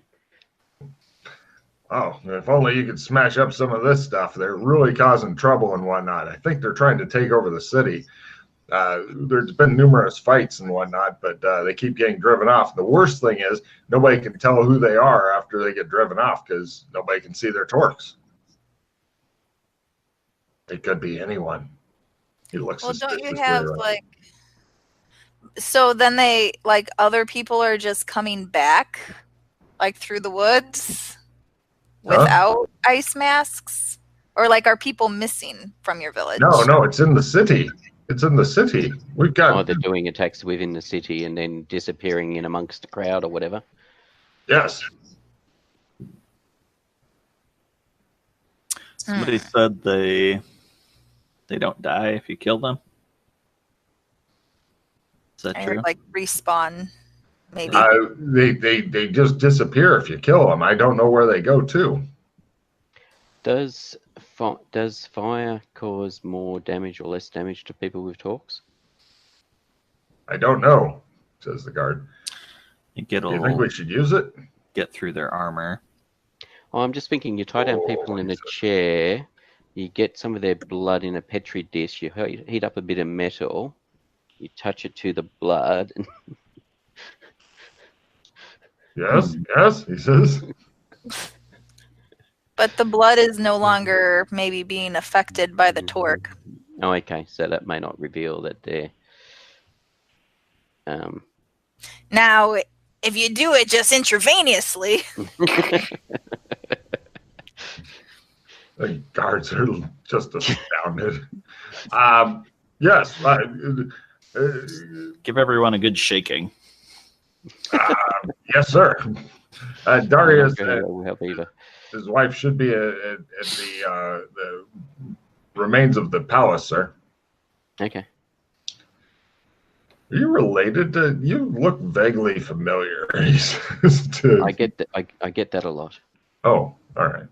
Speaker 2: Oh, if only you could smash up some of this stuff. They're really causing trouble and whatnot. I think they're trying to take over the city. There's been numerous fights and whatnot, but they keep getting driven off. The worst thing is nobody can tell who they are after they get driven off because nobody can see their torques. It could be anyone. He looks.
Speaker 4: Well, don't you have like? So then they like other people are just coming back, like through the woods, without ice masks, or like are people missing from your village?
Speaker 2: No, it's in the city. It's in the city. We've got.
Speaker 3: Oh, they're doing attacks within the city and then disappearing in amongst the crowd or whatever.
Speaker 2: Yes.
Speaker 1: Somebody said they don't die if you kill them. Is that true?
Speaker 4: Like respawn, maybe.
Speaker 2: They just disappear if you kill them. I don't know where they go to.
Speaker 3: Does fire cause more damage or less damage to people with torques?
Speaker 2: I don't know, says the guard.
Speaker 1: You
Speaker 2: think we should use it?
Speaker 1: Get through their armor.
Speaker 3: Oh, I'm just thinking you tie down people in a chair, you get some of their blood in a petri dish, you heat up a bit of metal, you touch it to the blood. And
Speaker 2: yes, he says.
Speaker 4: But the blood is no longer maybe being affected by the torque.
Speaker 3: Oh, okay. So that may not reveal that they're...
Speaker 4: Now, if you do it just intravenously...
Speaker 2: The guards are just astounded. Yes.
Speaker 1: Give everyone a good shaking.
Speaker 2: Yes, sir. Darius...
Speaker 3: will help either.
Speaker 2: His wife should be at the remains of the palace, sir.
Speaker 3: Okay.
Speaker 2: Are you related to? You look vaguely familiar.
Speaker 3: I get that. I get that a lot.
Speaker 2: Oh, all right.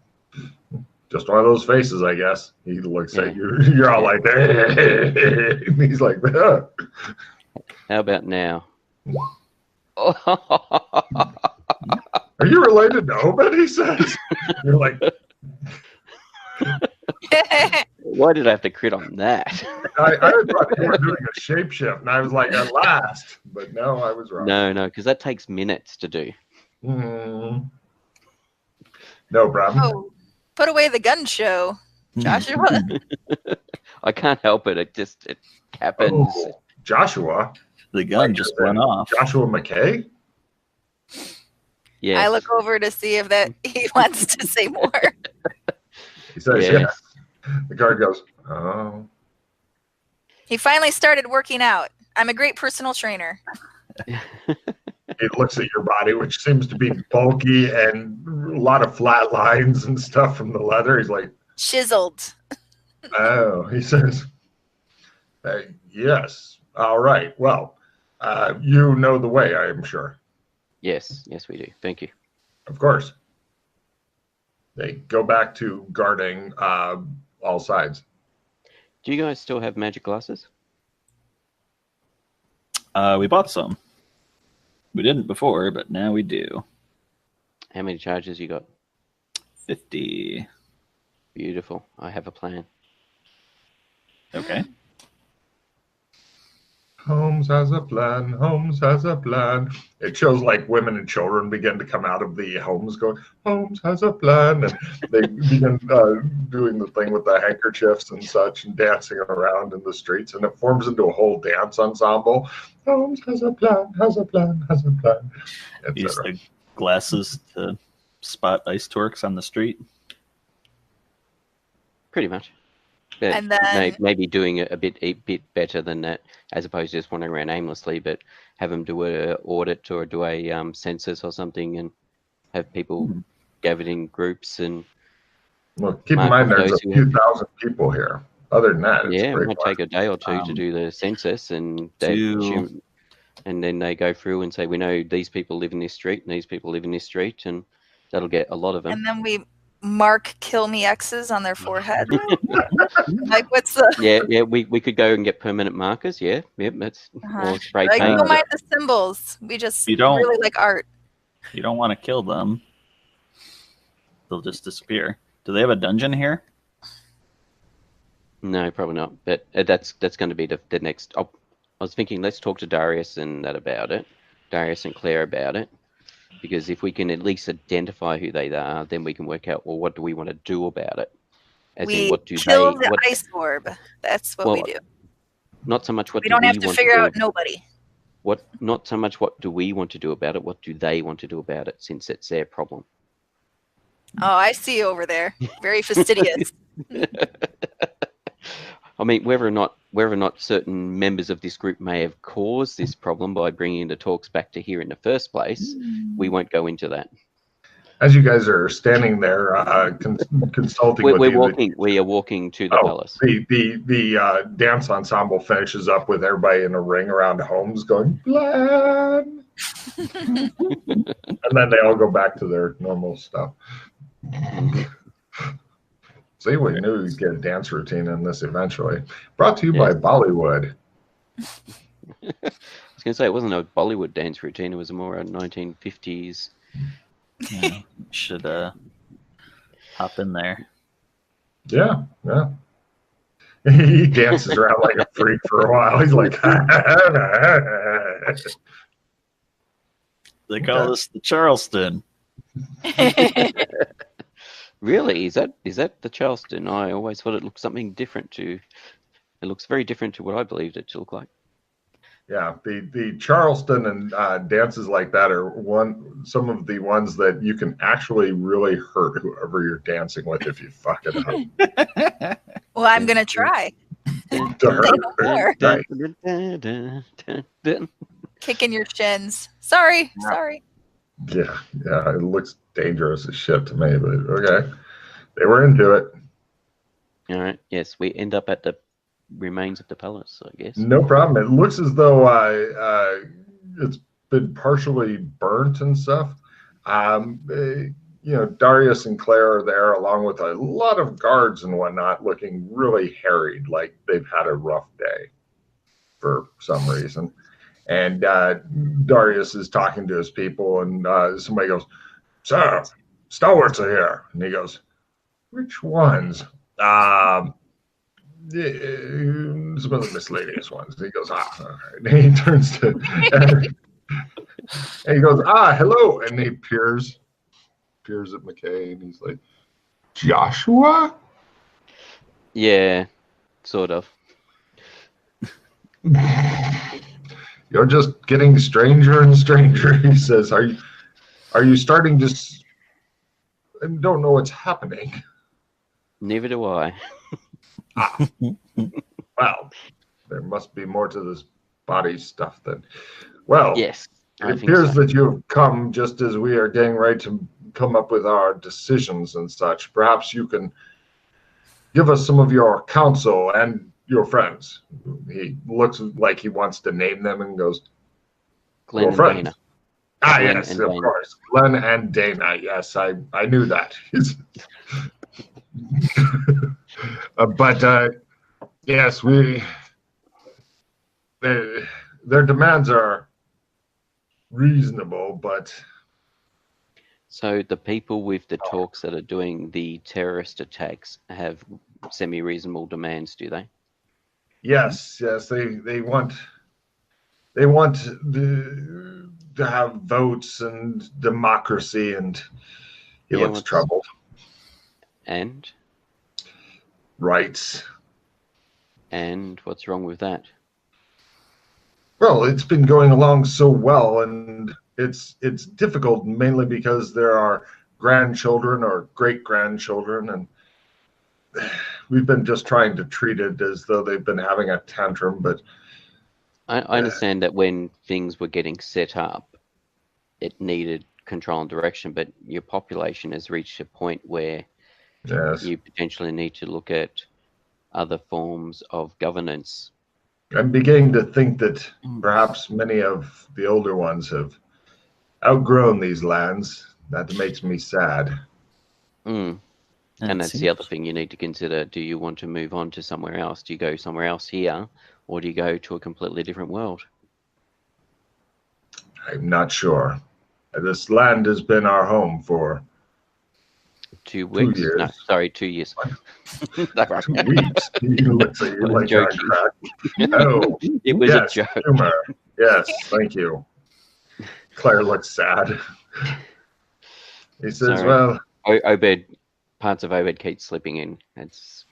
Speaker 2: Just one of those faces, I guess. He looks at you. You're all like, hey. He's like,
Speaker 3: how about now?
Speaker 2: Are you related to Obed? He says. You're like.
Speaker 3: Why did I have to crit on that?
Speaker 2: I thought you were doing a shapeshift, and I was like, at last. But no, I was wrong.
Speaker 3: No, because that takes minutes to do.
Speaker 2: No problem.
Speaker 4: Oh, put away the gun show, Joshua.
Speaker 3: I can't help it. It happens.
Speaker 2: Oh, Joshua?
Speaker 1: The gun just went off.
Speaker 2: Joshua McKay?
Speaker 3: Yes.
Speaker 4: I look over to see if that he wants to say more.
Speaker 2: He says, yes. The guard goes, oh.
Speaker 4: He finally started working out. I'm a great personal trainer.
Speaker 2: He looks at your body, which seems to be bulky and a lot of flat lines and stuff from the leather. He's like,
Speaker 4: chiseled.
Speaker 2: Oh, he says, yes. All right. Well, you know the way, I am sure.
Speaker 3: Yes, we do. Thank you.
Speaker 2: Of course. They go back to guarding all sides.
Speaker 3: Do you guys still have magic glasses?
Speaker 1: We bought some. We didn't before, but now we do.
Speaker 3: How many charges you got?
Speaker 1: 50.
Speaker 3: Beautiful. I have a plan.
Speaker 1: Okay.
Speaker 2: Holmes has a plan. Holmes has a plan. It shows like women and children begin to come out of the homes going, Holmes has a plan. And they begin doing the thing with the handkerchiefs and such and dancing around in the streets. And it forms into a whole dance ensemble. Holmes has a plan, has a plan, has a plan.
Speaker 1: Use the glasses to spot ice torques on the street.
Speaker 3: Pretty much. But
Speaker 4: and then
Speaker 3: maybe doing it a bit better than that, as opposed to just wandering around aimlessly, but have them do an audit or do a census or something, and have people gathered in groups and.
Speaker 2: Well, keep in mind there's a few thousand people here. Other than that,
Speaker 3: it might take a day or two to do the census, and and then they go through and say, we know these people live in this street and these people live in this street, and that'll get a lot of them.
Speaker 4: And then we mark kill me X's on their forehead? Like, what's the...
Speaker 3: Yeah, we could go and get permanent markers, yeah. Yep, that's or spray
Speaker 4: like,
Speaker 3: paint.
Speaker 4: don't mind the symbols. We just really like art.
Speaker 1: You don't want to kill them. They'll just disappear. Do they have a dungeon here?
Speaker 3: No, probably not. But that's going to be the next. I was thinking, let's talk to Darius and Darius and Claire about it, because if we can at least identify who they are, then we can work out, well, what do we want to do about it?
Speaker 4: Kill the ice orb. That's what we do.
Speaker 3: Not so much what
Speaker 4: we don't have to figure out nobody.
Speaker 3: Not so much what do we want to do about it. What do they want to do about it? Since it's their problem.
Speaker 4: Oh, I see you over there. Very fastidious.
Speaker 3: I mean, whether or not certain members of this group may have caused this problem by bringing the talks back to here in the first place, we won't go into that.
Speaker 2: As you guys are standing there consulting,
Speaker 3: we are walking to the palace.
Speaker 2: The dance ensemble finishes up with everybody in a ring around Holmes going, "Plan," and then they all go back to their normal stuff. See, we knew we'd get a dance routine in this eventually. Brought to you by Bollywood.
Speaker 3: I was going to say, it wasn't a Bollywood dance routine. It was more a 1950s.
Speaker 1: Yeah, should hop in there.
Speaker 2: Yeah. He dances around like a freak for a while. He's like,
Speaker 1: they call this the Charleston.
Speaker 3: Really? Is that the Charleston? I always thought it looked something different to. It looks very different to what I believed it to look like.
Speaker 2: Yeah, the Charleston and dances like that are some of the ones that you can actually really hurt whoever you're dancing with if you fuck it up.
Speaker 4: Well, I'm gonna try. Kicking your shins. Sorry.
Speaker 2: Yeah, it looks dangerous as shit to me, but okay. They were into it.
Speaker 3: All right. Yes, we end up at the remains of the palace, I guess.
Speaker 2: No problem. It looks as though it's been partially burnt and stuff. Darius and Claire are there along with a lot of guards and whatnot, looking really harried, like they've had a rough day for some reason. And Darius is talking to his people, and somebody goes, "Sir, stalwarts are here." And he goes, "Which ones?" Some of the miscellaneous ones. And he goes, "Ah." And he turns to, and he goes, "Ah, hello." And he peers at McKay, and he's like, "Joshua?"
Speaker 3: Yeah, sort of.
Speaker 2: "You're just getting stranger and stranger," he says. Are you starting to... I don't know what's happening."
Speaker 3: Neither do I.
Speaker 2: Well, there must be more to this body stuff then. Well,
Speaker 3: yes,
Speaker 2: it appears that you have come just as we are getting ready to come up with our decisions and such. Perhaps you can give us some of your counsel and your friends. He looks like he wants to name them and goes,
Speaker 3: Glenn and Dana.
Speaker 2: Ah, Glenn, yes, of course. Glenn and Dana. Yes, I knew that. But yes, their demands are reasonable, but...
Speaker 3: So the people with the talks that are doing the terrorist attacks have semi-reasonable demands, do they?
Speaker 2: Yes. They want to have votes and democracy, and he looks troubled.
Speaker 3: And?
Speaker 2: Rights.
Speaker 3: And what's wrong with that?
Speaker 2: Well, it's been going along so well, and it's difficult mainly because there are grandchildren or great-grandchildren, and we've been just trying to treat it as though they've been having a tantrum, but...
Speaker 3: I understand that when things were getting set up, it needed control and direction, but your population has reached a point where you potentially need to look at other forms of governance.
Speaker 2: I'm beginning to think that perhaps many of the older ones have outgrown these lands. That makes me sad.
Speaker 3: And that's the other thing you need to consider. Do you want to move on to somewhere else? Do you go somewhere else here, or do you go to a completely different world?
Speaker 2: I'm not sure. This land has been our home for
Speaker 3: 2 weeks?
Speaker 2: 2 years.
Speaker 3: No, sorry, 2 years.
Speaker 2: 2 weeks? He looks at you like that crack. Oh,
Speaker 3: it was
Speaker 2: yes,
Speaker 3: a joke.
Speaker 2: Humor. Yes, thank you. Claire looks sad. He says,
Speaker 3: Sorry.
Speaker 2: well...
Speaker 3: Obed, parts of Obed keep slipping in. It's...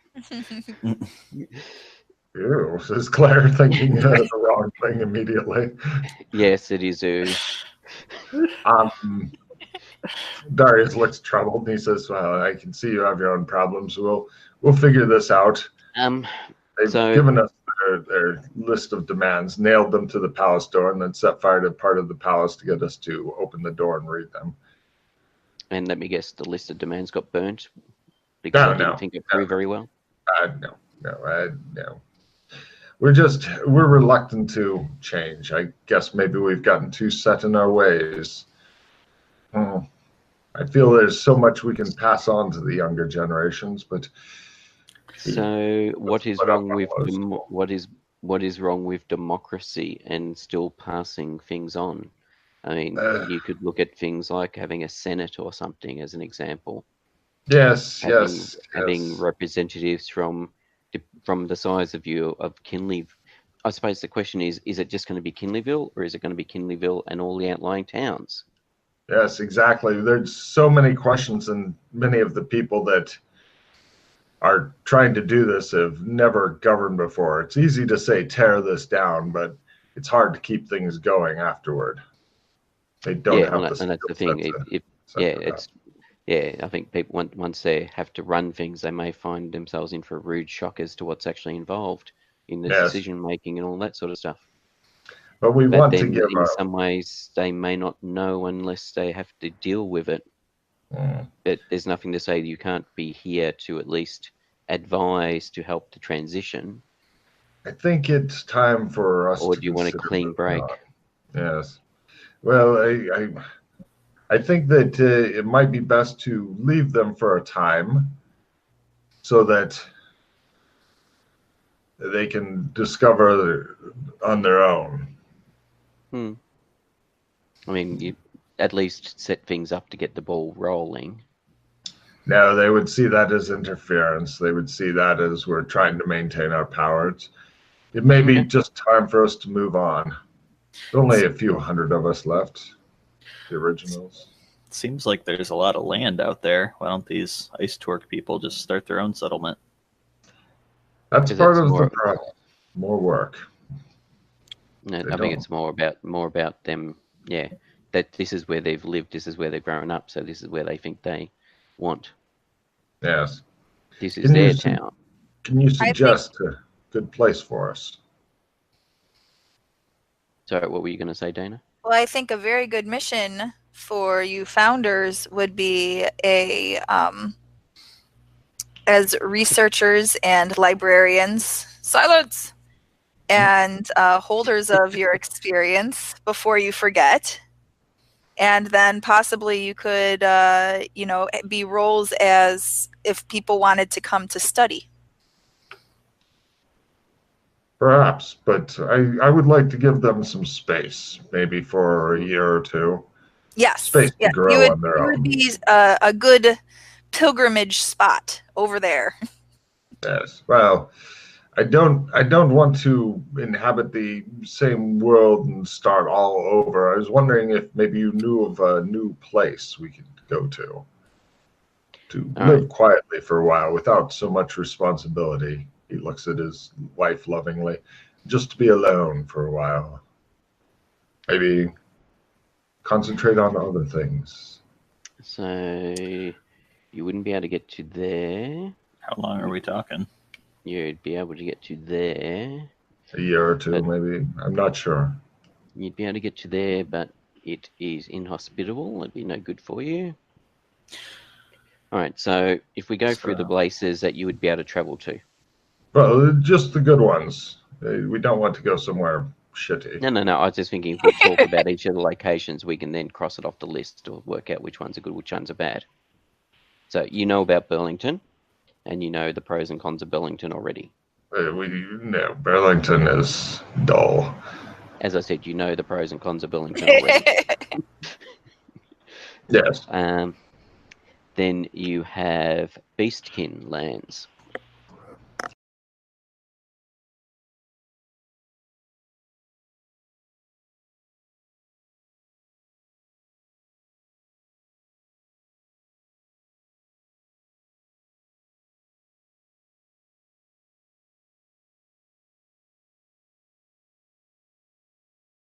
Speaker 2: Ew, says Claire, thinking the wrong thing immediately.
Speaker 3: Yes, it is.
Speaker 2: Darius looks troubled, and he says, well, I can see you have your own problems. We'll figure this out. They've given us their list of demands, nailed them to the palace door, and then set fire to part of the palace to get us to open the door and read them.
Speaker 3: And let me guess, the list of demands got burnt because I didn't think it through very well?
Speaker 2: No. We're reluctant to change. I guess maybe we've gotten too set in our ways. I feel there's so much we can pass on to the younger generations, but
Speaker 3: so what is wrong with what is wrong with democracy and still passing things on? I mean, you could look at things like having a Senate or something as an example. Having representatives from the size of Kinley. I suppose the question is it just going to be Kinleyville, or is it going to be Kinleyville and all the outlying towns?
Speaker 2: Yes, exactly. There's so many questions, and many of the people that are trying to do this have never governed before. It's easy to say tear this down, but it's hard to keep things going afterward. They don't have
Speaker 3: and that's the thing. I think people, once they have to run things, they may find themselves in for a rude shock as to what's actually involved in the decision making and all that sort of stuff.
Speaker 2: But
Speaker 3: in some ways, they may not know unless they have to deal with it. But there's nothing to say that you can't be here to at least advise to help the transition.
Speaker 2: I think it's time for us.
Speaker 3: Or do you want a clean break?
Speaker 2: Yes. Well, I think that it might be best to leave them for a time so that they can discover on their own.
Speaker 3: I mean, you at least set things up to get the ball rolling.
Speaker 2: No, they would see that as interference. They would see that as we're trying to maintain our power. It may be just time for us to move on. There's only a few hundred of us left, the originals.
Speaker 1: Seems like there's a lot of land out there. Why don't these Ice Torque people just start their own settlement?
Speaker 2: That's part of the problem. More work.
Speaker 3: No, I think it's more about them. Yeah, that this is where they've lived. This is where they've grown up. So this is where they think they want.
Speaker 2: Yes.
Speaker 3: This is their town.
Speaker 2: Can you suggest a good place for us?
Speaker 3: Sorry, what were you going to say, Dana?
Speaker 4: Well, I think a very good mission for you founders would be as researchers and librarians, silence, and holders of your experience before you forget. And then possibly you could, be roles as if people wanted to come to study.
Speaker 2: Perhaps, but I would like to give them some space, maybe for a year or two.
Speaker 4: Yes.
Speaker 2: Space to grow on their own.
Speaker 4: It would be a good pilgrimage spot over there.
Speaker 2: Yes. Well, I don't want to inhabit the same world and start all over. I was wondering if maybe you knew of a new place we could go to live quietly for a while without so much responsibility. He looks at his wife lovingly. Just to be alone for a while. Maybe concentrate on other things.
Speaker 3: So you wouldn't be able to get to there.
Speaker 1: How long are we talking?
Speaker 3: You'd be able to get to there.
Speaker 2: A year or two, maybe. I'm not sure.
Speaker 3: You'd be able to get to there, but it is inhospitable. It'd be no good for you. All right, so if we go through the places that you would be able to travel to.
Speaker 2: Well, just the good ones. We don't want to go somewhere shitty.
Speaker 3: No. I was just thinking if we talk about each of the locations, we can then cross it off the list to work out which ones are good, which ones are bad. So you know about Burlington, and you know the pros and cons of Burlington already.
Speaker 2: Burlington is dull.
Speaker 3: As I said, you know the pros and cons of Burlington already.
Speaker 2: Yes.
Speaker 3: Then you have Beastkin lands.